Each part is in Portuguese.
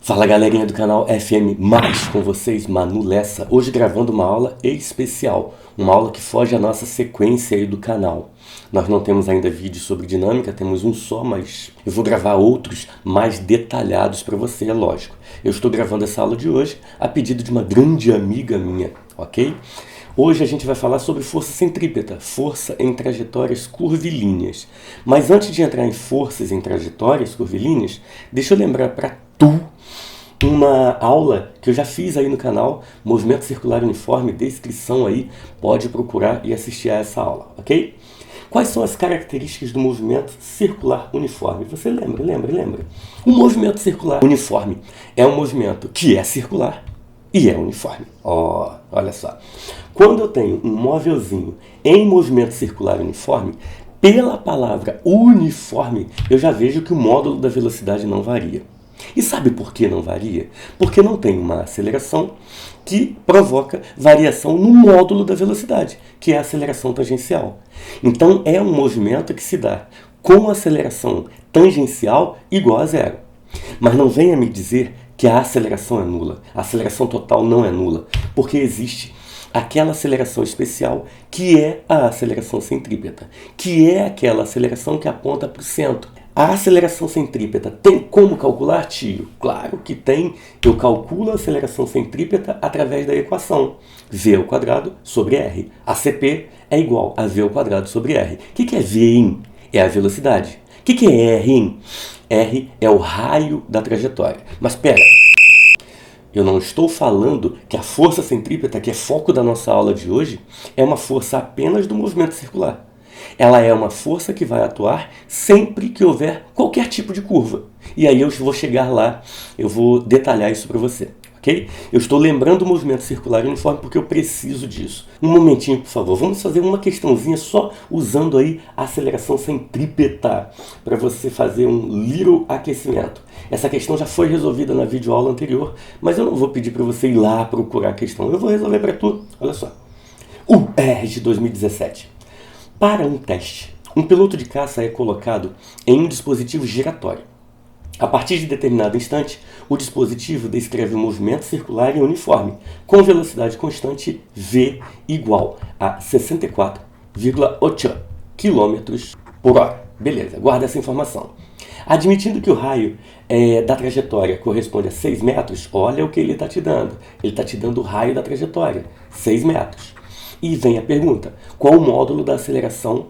Fala galerinha do canal FM Mais com vocês, Manu Lessa, hoje gravando uma aula especial, uma aula que foge à nossa sequência aí do canal. Nós não temos ainda vídeo sobre dinâmica, temos um só, mas eu vou gravar outros mais detalhados para você, é lógico. Eu estou gravando essa aula de hoje a pedido de uma grande amiga minha, ok? Hoje a gente vai falar sobre força centrípeta, força em trajetórias curvilíneas. Mas antes de entrar em forças em trajetórias curvilíneas, deixa eu lembrar para tu uma aula que eu já fiz aí no canal, Movimento Circular Uniforme, descrição aí, pode procurar e assistir a essa aula, ok? Quais são as características do movimento circular uniforme? Você lembra? O movimento circular uniforme é um movimento que é circular e é uniforme. Olha só. Quando eu tenho um móvelzinho em movimento circular uniforme, pela palavra uniforme, eu já vejo que o módulo da velocidade não varia. E sabe por que não varia? Porque não tem uma aceleração que provoca variação no módulo da velocidade, que é a aceleração tangencial. Então é um movimento que se dá com aceleração tangencial igual a zero. Mas não venha me dizer que a aceleração é nula. A aceleração total não é nula, porque existe aquela aceleração especial que é a aceleração centrípeta, que é aquela aceleração que aponta para o centro. A aceleração centrípeta tem como calcular, tio? Claro que tem. Eu calculo a aceleração centrípeta através da equação v² sobre r. A CP é igual a v² sobre r. O que é v? É a velocidade. O que é r? R é o raio da trajetória. Mas espera, eu não estou falando que a força centrípeta, que é foco da nossa aula de hoje, é uma força apenas do movimento circular. Ela é uma força que vai atuar sempre que houver qualquer tipo de curva. E aí eu vou chegar lá, eu vou detalhar isso para você, ok? Eu estou lembrando o movimento circular uniforme porque eu preciso disso. Um momentinho, por favor. Vamos fazer uma questãozinha só usando aí a aceleração centrípeta para você fazer um little aquecimento. Essa questão já foi resolvida na videoaula anterior, mas eu não vou pedir para você ir lá procurar a questão. Eu vou resolver para tu. Olha só. UERJ de 2017. Para um teste, um piloto de caça é colocado em um dispositivo giratório. A partir de determinado instante, o dispositivo descreve um movimento circular e uniforme, com velocidade constante v igual a 64,8 km por hora. Beleza, guarda essa informação. Admitindo que o raio da trajetória corresponde a 6 metros, olha o que ele está te dando. Ele está te dando o raio da trajetória, 6 metros. E vem a pergunta, qual o módulo da aceleração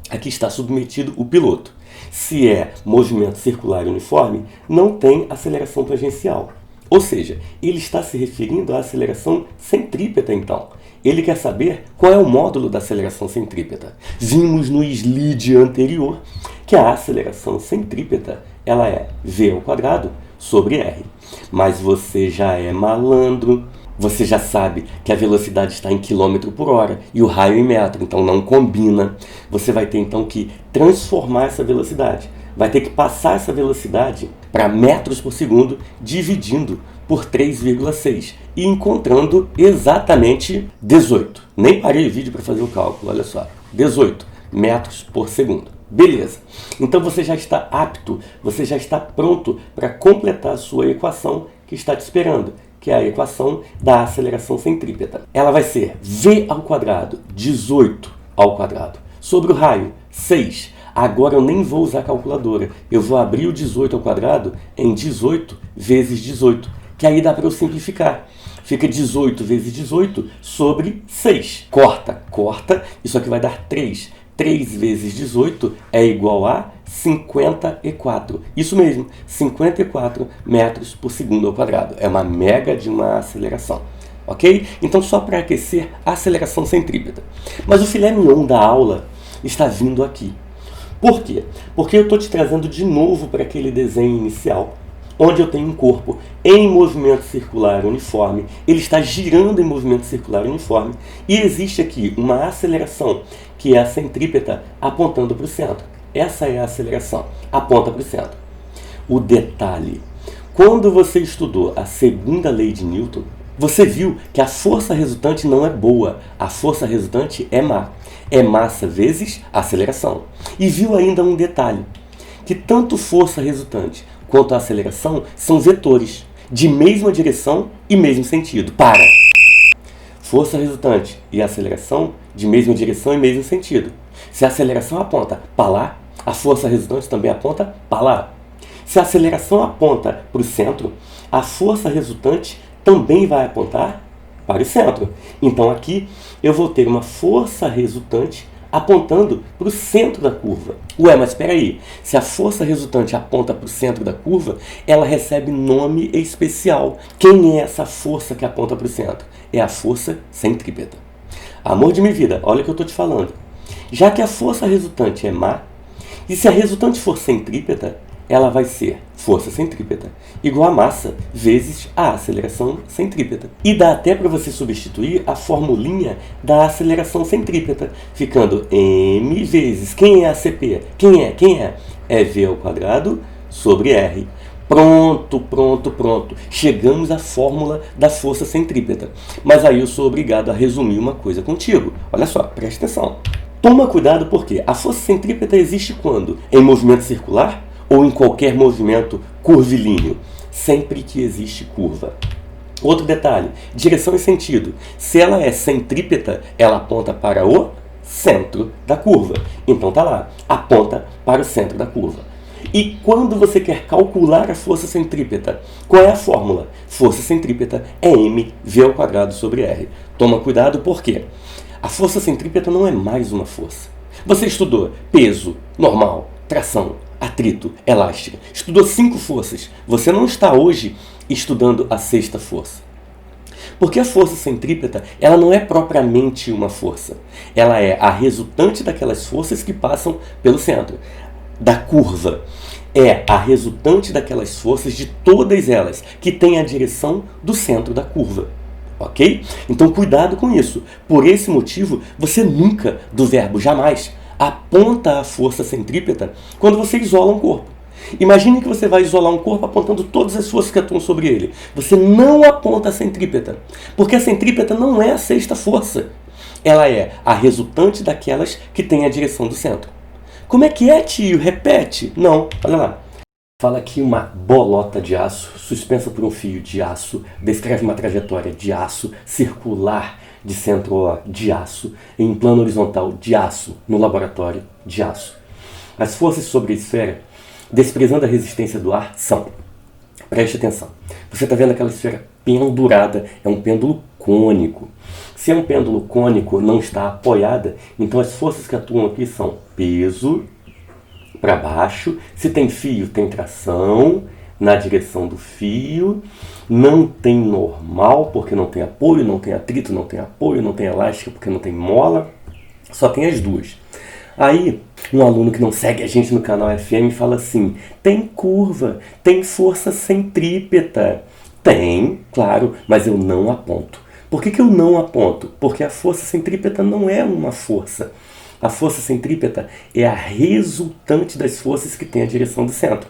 a que está submetido o piloto? Se é movimento circular uniforme, não tem aceleração tangencial. Ou seja, ele está se referindo à aceleração centrípeta então. Ele quer saber qual é o módulo da aceleração centrípeta. Vimos no slide anterior que a aceleração centrípeta ela é v² sobre r. Mas você já é malandro. Você já sabe que a velocidade está em quilômetro por hora e o raio em metro, então não combina. Você vai ter então que transformar essa velocidade. Vai ter que passar essa velocidade para metros por segundo, dividindo por 3,6 e encontrando exatamente 18. Nem parei o vídeo para fazer o cálculo, olha só. 18 metros por segundo. Beleza. Então você já está apto, você já está pronto para completar a sua equação que está te esperando, que é a equação da aceleração centrípeta. Ela vai ser v², 18 ao quadrado, sobre o raio, 6. Agora eu nem vou usar a calculadora, eu vou abrir o 18 ao quadrado em 18 vezes 18, que aí dá para eu simplificar. Fica 18 vezes 18 sobre 6. Corta, isso aqui vai dar 3. 3 vezes 18 é igual a 54. Isso mesmo, 54 metros por segundo ao quadrado. É uma mega de uma aceleração. Ok? Então, só para aquecer a aceleração centrípeta. Mas o filé mignon da aula está vindo aqui. Por quê? Porque eu estou te trazendo de novo para aquele desenho inicial, onde eu tenho um corpo em movimento circular uniforme, ele está girando em movimento circular uniforme, e existe aqui uma aceleração, que é a centrípeta apontando para o centro. Essa é a aceleração, aponta para o centro. O detalhe, quando você estudou a segunda lei de Newton, você viu que a força resultante não é boa, a força resultante é má. É massa vezes aceleração. E viu ainda um detalhe, que tanto força resultante quanto a aceleração são vetores. de mesma direção e mesmo sentido. Para! Força resultante e aceleração de mesma direção e mesmo sentido. Se a aceleração aponta para lá, a força resultante também aponta para lá. Se a aceleração aponta para o centro, a força resultante também vai apontar para o centro. Então aqui eu vou ter uma força resultante apontando para o centro da curva. Ué, mas espera aí, se a força resultante aponta para o centro da curva, ela recebe nome especial. Quem é essa força que aponta para o centro? É a força centrípeta. Amor de minha vida, olha o que eu estou te falando. Já que a força resultante é má, e se a resultante for centrípeta, ela vai ser força centrípeta igual a massa vezes a aceleração centrípeta. E dá até para você substituir a formulinha da aceleração centrípeta, ficando m vezes, quem é a CP? Quem é? É v ao quadrado sobre r. Pronto. Chegamos à fórmula da força centrípeta. Mas aí eu sou obrigado a resumir uma coisa contigo. Olha só, presta atenção. Toma cuidado porque a força centrípeta existe quando? Em movimento circular ou em qualquer movimento curvilíneo? Sempre que existe curva. Outro detalhe, direção e sentido. Se ela é centrípeta, ela aponta para o centro da curva. Então tá lá, aponta para o centro da curva. E quando você quer calcular a força centrípeta, qual é a fórmula? Força centrípeta é mv ao quadrado sobre r. Toma cuidado porque a força centrípeta não é mais uma força. Você estudou peso, normal, tração, atrito, elástica. Estudou 5 forças. Você não está hoje estudando a 6ª força. Porque a força centrípeta, ela não é propriamente uma força. Ela é a resultante daquelas forças que passam pelo centro da curva. É a resultante daquelas forças, de todas elas, que têm a direção do centro da curva. Ok? Então cuidado com isso. Por esse motivo, você nunca, do verbo jamais, aponta a força centrípeta quando você isola um corpo. Imagine que você vai isolar um corpo apontando todas as forças que atuam sobre ele. Você não aponta a centrípeta, porque a centrípeta não é a 6ª força. Ela é a resultante daquelas que têm a direção do centro. Como é que é, tio? Repete. Não, olha lá. Fala aqui uma bolota de aço, suspensa por um fio de aço, descreve uma trajetória de aço, circular de centro de aço, em plano horizontal de aço, no laboratório de aço. As forças sobre a esfera, desprezando a resistência do ar, são... Preste atenção. Você está vendo aquela esfera pendurada, é um pêndulo cônico. Se é um pêndulo cônico, não está apoiada, então as forças que atuam aqui são peso para baixo. Se tem fio, tem tração na direção do fio. Não tem normal, porque não tem apoio, não tem atrito, não tem apoio, não tem elástica, porque não tem mola. Só tem as duas. Aí, um aluno que não segue a gente no canal FM fala assim: tem curva, tem força centrípeta. Tem, claro, mas eu não aponto. Por que eu não aponto? Porque a força centrípeta não é uma força. A força centrípeta é a resultante das forças que tem a direção do centro.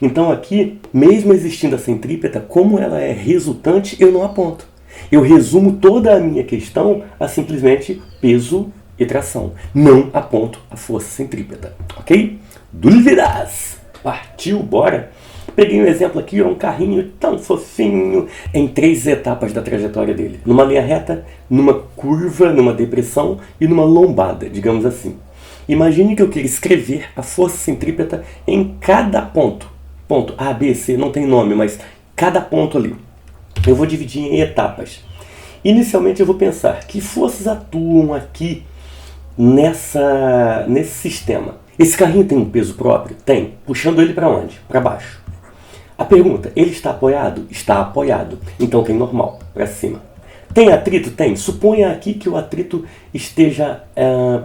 Então aqui, mesmo existindo a centrípeta, como ela é resultante, eu não aponto. Eu resumo toda a minha questão a simplesmente peso e tração. Não aponto a força centrípeta, ok? Dúvidas? Partiu, bora? Peguei um exemplo aqui, um carrinho tão fofinho, em 3 etapas da trajetória dele. Numa linha reta, numa curva, numa depressão e numa lombada, digamos assim. Imagine que eu queira escrever a força centrípeta em cada ponto. Ponto A, B, C, não tem nome, mas cada ponto ali. Eu vou dividir em etapas. Inicialmente eu vou pensar, que forças atuam aqui nesse sistema? Esse carrinho tem um peso próprio? Tem. Puxando ele para onde? Para baixo. A pergunta, ele está apoiado? Está apoiado. Então tem normal, para cima. Tem atrito? Tem. Suponha aqui que o atrito esteja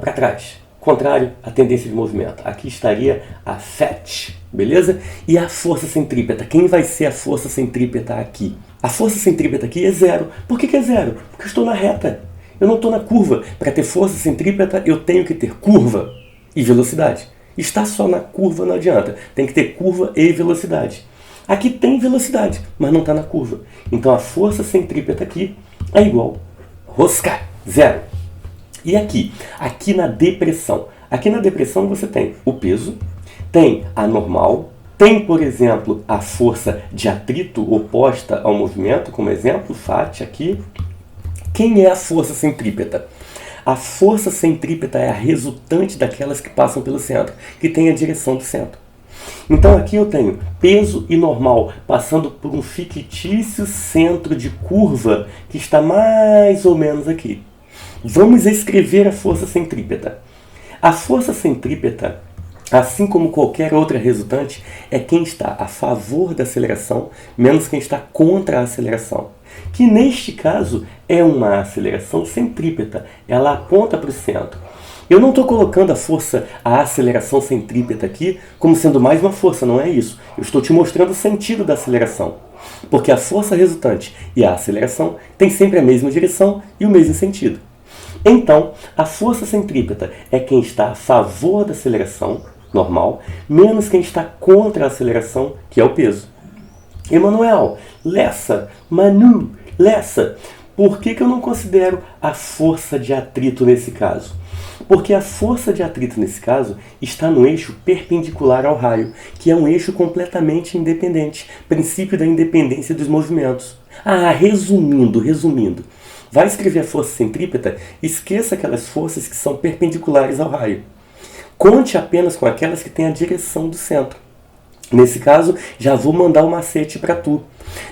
para trás. Contrário à tendência de movimento. Aqui estaria a FET, beleza? E a força centrípeta? Quem vai ser a força centrípeta aqui? A força centrípeta aqui é 0. Por que é 0? Porque eu estou na reta. Eu não estou na curva. Para ter força centrípeta, eu tenho que ter curva e velocidade. Estar só na curva não adianta. Tem que ter curva e velocidade. Aqui tem velocidade, mas não está na curva. Então a força centrípeta aqui é igual rosca, 0. E aqui? Aqui na depressão. Aqui na depressão você tem o peso, tem a normal, Tem, por exemplo, a força de atrito oposta ao movimento, como exemplo, Φ aqui. Quem é a força centrípeta? A força centrípeta é a resultante daquelas que passam pelo centro, que tem a direção do centro. Então aqui eu tenho peso e normal passando por um fictício centro de curva que está mais ou menos aqui. Vamos escrever a força centrípeta. A força centrípeta, assim como qualquer outra resultante, é quem está a favor da aceleração menos quem está contra a aceleração, que neste caso é uma aceleração centrípeta, ela aponta para o centro. Eu não estou colocando a aceleração centrípeta aqui como sendo mais uma força, não é isso. Eu estou te mostrando o sentido da aceleração. Porque a força resultante e a aceleração têm sempre a mesma direção e o mesmo sentido. Então, a força centrípeta é quem está a favor da aceleração normal, menos quem está contra a aceleração, que é o peso. Emanuel, Lessa, Manu, Lessa, por que eu não considero a força de atrito nesse caso? Porque a força de atrito nesse caso está no eixo perpendicular ao raio, que é um eixo completamente independente, princípio da independência dos movimentos. Resumindo, vai escrever a força centrípeta, esqueça aquelas forças que são perpendiculares ao raio. Conte apenas com aquelas que têm a direção do centro. Nesse caso, já vou mandar o macete para tu.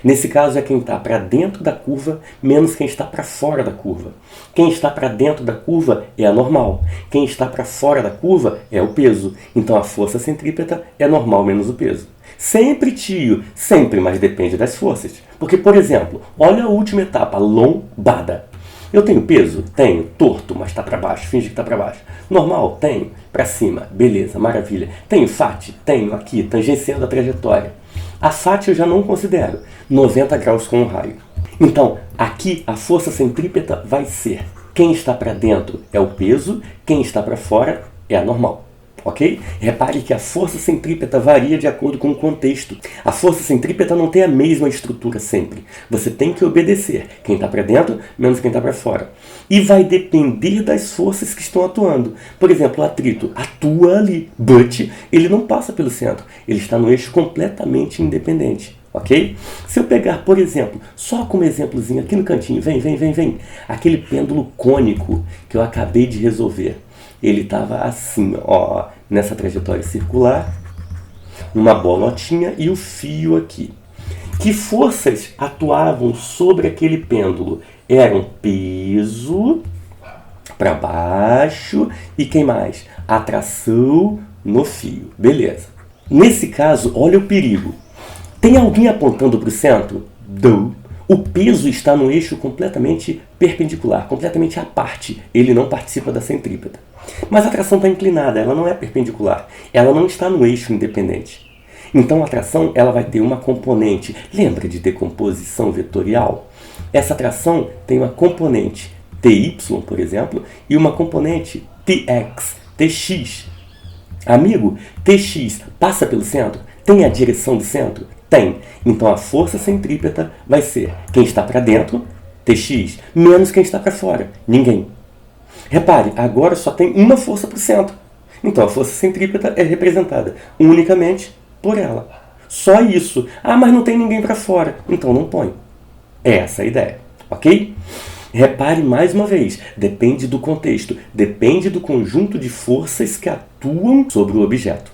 Nesse caso é quem está para dentro da curva menos quem está para fora da curva. Quem está para dentro da curva é a normal. Quem está para fora da curva é o peso. Então a força centrípeta é normal menos o peso. Sempre, tio, sempre, mas depende das forças. Porque, por exemplo, olha a última etapa, lombada. Eu tenho peso? Tenho. Torto, mas está para baixo. Finge que está para baixo. Normal? Tenho. Para cima. Beleza, maravilha. Tenho Φ? Tenho aqui, tangenciando a trajetória. A Φ eu já não considero. 90 graus com o raio. Então, aqui a força centrípeta vai ser quem está para dentro é o peso, quem está para fora é a normal. Ok? Repare que a força centrípeta varia de acordo com o contexto. A força centrípeta não tem a mesma estrutura sempre. Você tem que obedecer quem está para dentro menos quem está para fora. E vai depender das forças que estão atuando. Por exemplo, o atrito atua ali, but ele não passa pelo centro. Ele está no eixo completamente independente. Ok? Se eu pegar, por exemplo, só como exemplozinho aqui no cantinho, vem, aquele pêndulo cônico que eu acabei de resolver. Ele estava assim, ó, nessa trajetória circular, uma bolotinha e o fio aqui. Que forças atuavam sobre aquele pêndulo? Eram peso para baixo e quem mais? Atração no fio. Beleza. Nesse caso, olha o perigo. Tem alguém apontando para o centro? Não. O peso está no eixo completamente perpendicular, completamente à parte. Ele não participa da centrípeta. Mas a tração está inclinada, ela não é perpendicular. Ela não está no eixo independente. Então a tração ela vai ter uma componente. Lembra de decomposição vetorial? Essa tração tem uma componente TY, por exemplo, e uma componente TX, TX. Amigo, TX passa pelo centro? Tem a direção do centro? Tem. Então a força centrípeta vai ser quem está para dentro, TX, menos quem está para fora, ninguém. Repare, agora só tem uma força para o centro. Então a força centrípeta é representada unicamente por ela. Só isso. Mas não tem ninguém para fora. Então não põe. É essa a ideia. Ok? Repare mais uma vez. Depende do contexto. Depende do conjunto de forças que atuam sobre o objeto.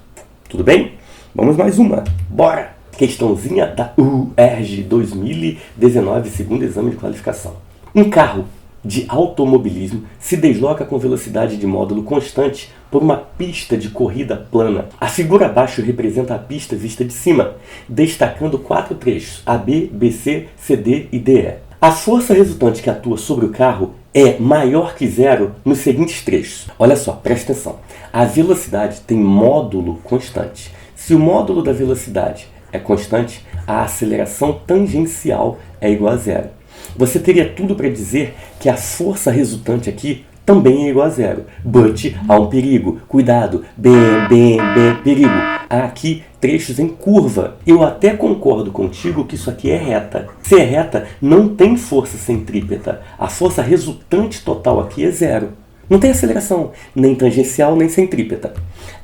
Tudo bem? Vamos mais uma. Bora! Questãozinha da UERJ 2019, segundo exame de qualificação. Um carro de automobilismo se desloca com velocidade de módulo constante por uma pista de corrida plana. A figura abaixo representa a pista vista de cima, destacando 4 trechos, AB, BC, CD e DE. A força resultante que atua sobre o carro é maior que zero nos seguintes trechos. Olha só, presta atenção. A velocidade tem módulo constante. Se o módulo da velocidade é constante, a aceleração tangencial é igual a zero. Você teria tudo para dizer que a força resultante aqui também é igual a zero. But há um perigo. Cuidado. Bem, perigo. Há aqui trechos em curva. Eu até concordo contigo que isso aqui é reta. Se é reta, não tem força centrípeta. A força resultante total aqui é zero. Não tem aceleração, nem tangencial, nem centrípeta.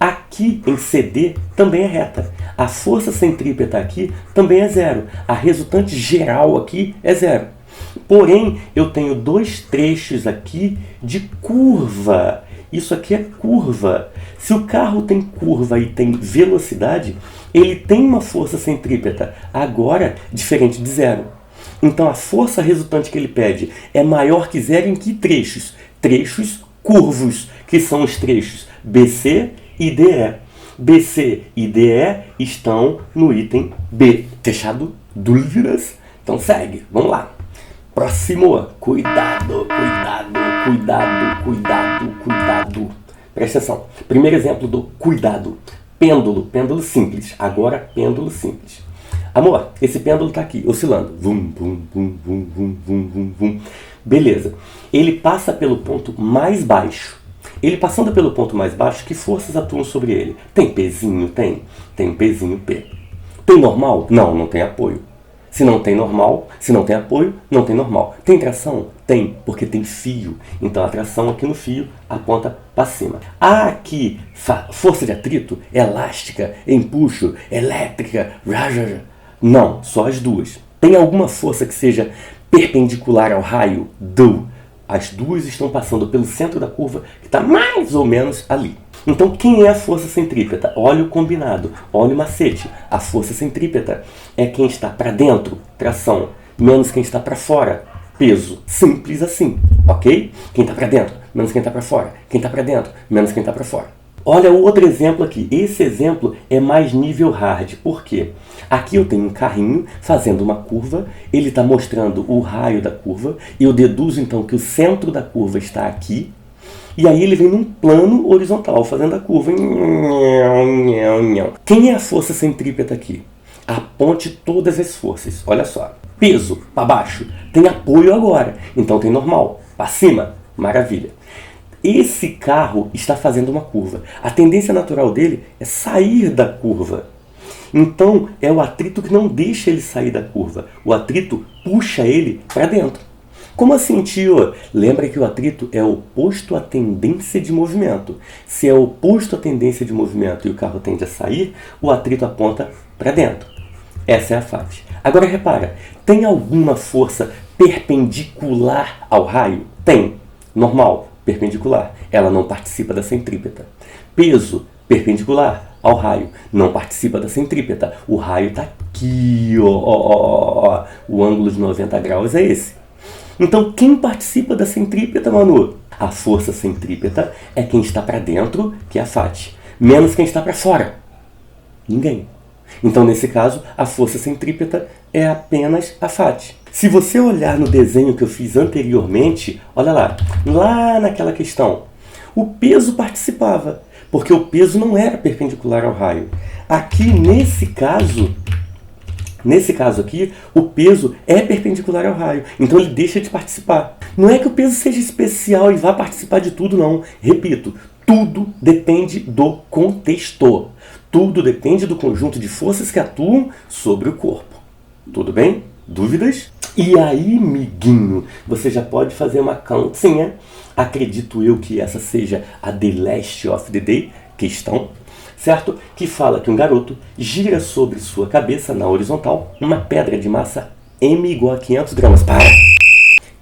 Aqui em CD também é reta. A força centrípeta aqui também é zero. A resultante geral aqui é zero. Porém, eu tenho dois trechos aqui de curva. Isso aqui é curva. Se o carro tem curva e tem velocidade, ele tem uma força centrípeta, agora diferente de zero. Então a força resultante que ele pede é maior que zero em que trechos? Trechos curvos, que são os trechos BC e DE. BC e DE estão no item B. Fechado? Dúvidas? Então segue, vamos lá. Próximo. Cuidado, cuidado, cuidado, cuidado, cuidado. Presta atenção. Primeiro exemplo do cuidado. Pêndulo, pêndulo simples. Agora, pêndulo simples. Amor, esse pêndulo está aqui, oscilando. Vum, vum, vum, vum, vum, vum, vum, vum. Beleza. Ele passa pelo ponto mais baixo. Ele passando pelo ponto mais baixo, que forças atuam sobre ele? Tem pezinho? Tem. Tem um pezinho P. Tem normal? Não, não tem apoio. Se não tem normal, se não tem apoio, não tem normal. Tem tração? Tem, porque tem fio. Então a tração aqui no fio aponta para cima. Há aqui força de atrito, elástica, empuxo, elétrica, raja. Não, só as duas. Tem alguma força que seja perpendicular ao raio? As duas estão passando pelo centro da curva, que está mais ou menos ali. Então, quem é a força centrípeta? Olha o combinado, olha o macete. A força centrípeta é quem está para dentro, tração, menos quem está para fora, peso. Simples assim, ok? Quem está para dentro, menos quem está para fora. Quem está para dentro, menos quem está para fora. Olha o outro exemplo aqui. Esse exemplo é mais nível hard. Por quê? Aqui eu tenho um carrinho fazendo uma curva, ele está mostrando o raio da curva, e eu deduzo então que o centro da curva está aqui, e aí ele vem num plano horizontal, fazendo a curva. Quem é a força centrípeta aqui? Aponte todas as forças. Olha só. Peso, para baixo. Tem apoio agora. Então tem normal. Para cima. Maravilha. Esse carro está fazendo uma curva. A tendência natural dele é sair da curva. Então é o atrito que não deixa ele sair da curva. O atrito puxa ele para dentro. Como assim, tio? Lembra que o atrito é oposto à tendência de movimento. Se é oposto à tendência de movimento e o carro tende a sair, o atrito aponta para dentro. Essa é a FAT. Agora repara, tem alguma força perpendicular ao raio? Tem. Normal, perpendicular. Ela não participa da centrípeta. Peso, perpendicular ao raio. Não participa da centrípeta. O raio está aqui, ó. O ângulo de 90 graus é esse. Então, quem participa da centrípeta, Manu? A força centrípeta é quem está para dentro, que é a FAT, menos quem está para fora. Ninguém. Então, nesse caso, a força centrípeta é apenas a FAT. Se você olhar no desenho que eu fiz anteriormente, olha lá naquela questão, o peso participava, porque o peso não era perpendicular ao raio. Aqui, nesse caso aqui, o peso é perpendicular ao raio, então ele deixa de participar. Não é que o peso seja especial e vá participar de tudo, não. Repito, tudo depende do contexto. Tudo depende do conjunto de forças que atuam sobre o corpo. Tudo bem? Dúvidas? E aí, miguinho, você já pode fazer uma continha. Acredito eu que essa seja a The Last of the Day, questão, certo? Que fala que um garoto gira sobre sua cabeça, na horizontal, uma pedra de massa M igual a 500 gramas. Para!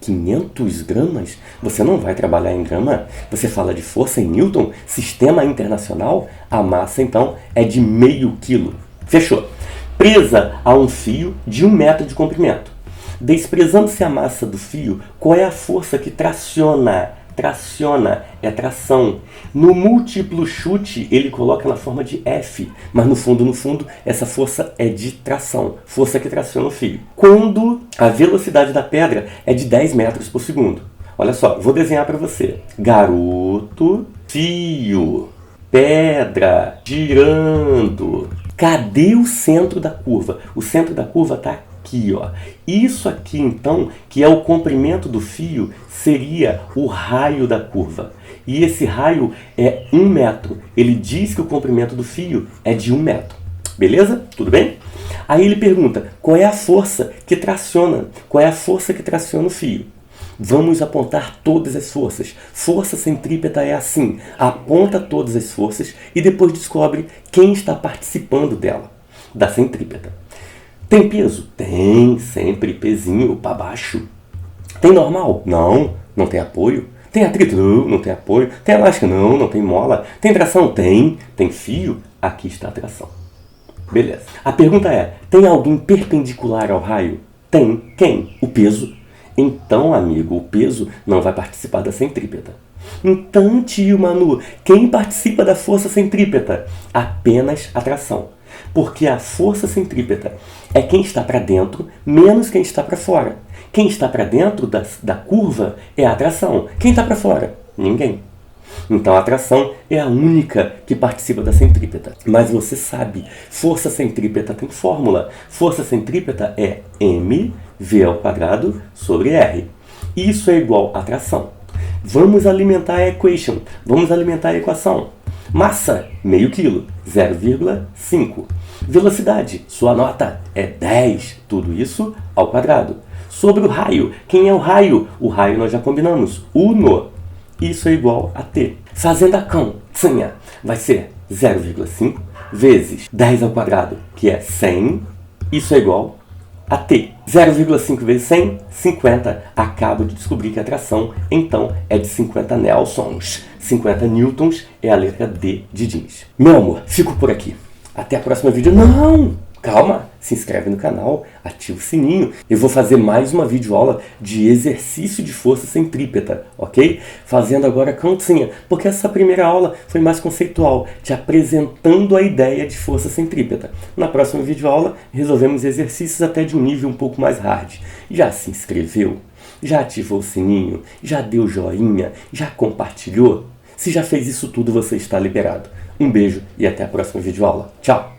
500 gramas? Você não vai trabalhar em grama? Você fala de força em Newton? Sistema internacional? A massa, então, é de meio quilo. Fechou. Presa a um fio de 1 metro de comprimento. Desprezando-se a massa do fio, qual é a força que traciona? Traciona é tração. No múltiplo chute, ele coloca na forma de F, mas no fundo, essa força é de tração, força que traciona o fio. Quando a velocidade da pedra é de 10 metros por segundo. Olha só, vou desenhar para você. Garoto, fio, pedra, girando. Cadê o centro da curva? O centro da curva está aqui, ó. Isso aqui, então, que é o comprimento do fio, seria o raio da curva. E esse raio é 1 metro. Ele diz que o comprimento do fio é de 1 metro. Beleza? Tudo bem? Aí ele pergunta, qual é a força que traciona? Qual é a força que traciona o fio? Vamos apontar todas as forças. Força centrípeta é assim. Aponta todas as forças e depois descobre quem está participando dela. da centrípeta. Tem peso? Tem, sempre pezinho para baixo. Tem normal? Não, não tem apoio. Tem atrito? Não, não tem apoio. Tem elástica? Não, não tem mola. Tem tração? Tem. Tem fio? Aqui está a tração. Beleza. A pergunta é, tem alguém perpendicular ao raio? Tem. Quem? O peso. Então, amigo, o peso não vai participar da centrípeta. Então, tio Manu, quem participa da força centrípeta? Apenas a tração. Porque a força centrípeta é quem está para dentro menos quem está para fora. Quem está para dentro da curva é a tração. Quem está para fora? Ninguém. Então a tração é a única que participa da centrípeta. Mas você sabe, força centrípeta tem fórmula. Força centrípeta é mv² sobre r. Isso é igual a tração. Vamos alimentar a equation. Vamos alimentar a equação. Massa, meio quilo, 0,5. Velocidade, sua nota é 10. Tudo isso ao quadrado. Sobre o raio, quem é o raio? O raio nós já combinamos, uno. Isso é igual a t. Fazendo a continha, vai ser 0,5 vezes 10 ao quadrado, que é 100. Isso é igual a t. 0,5 vezes 100, 50. Acabo de descobrir que a tração, então, é de 50 nelsons. 50 newtons é a letra D de jeans. Meu amor, fico por aqui. Até a próxima vídeo. Não! Calma! Se inscreve no canal, ativa o sininho. Eu vou fazer mais uma videoaula de exercício de força centrípeta, ok? Fazendo agora a continha, porque essa primeira aula foi mais conceitual, te apresentando a ideia de força centrípeta. Na próxima videoaula, resolvemos exercícios até de um nível um pouco mais hard. Já se inscreveu? Já ativou o sininho? Já deu joinha? Já compartilhou? Se já fez isso tudo, você está liberado. Um beijo e até a próxima videoaula. Tchau!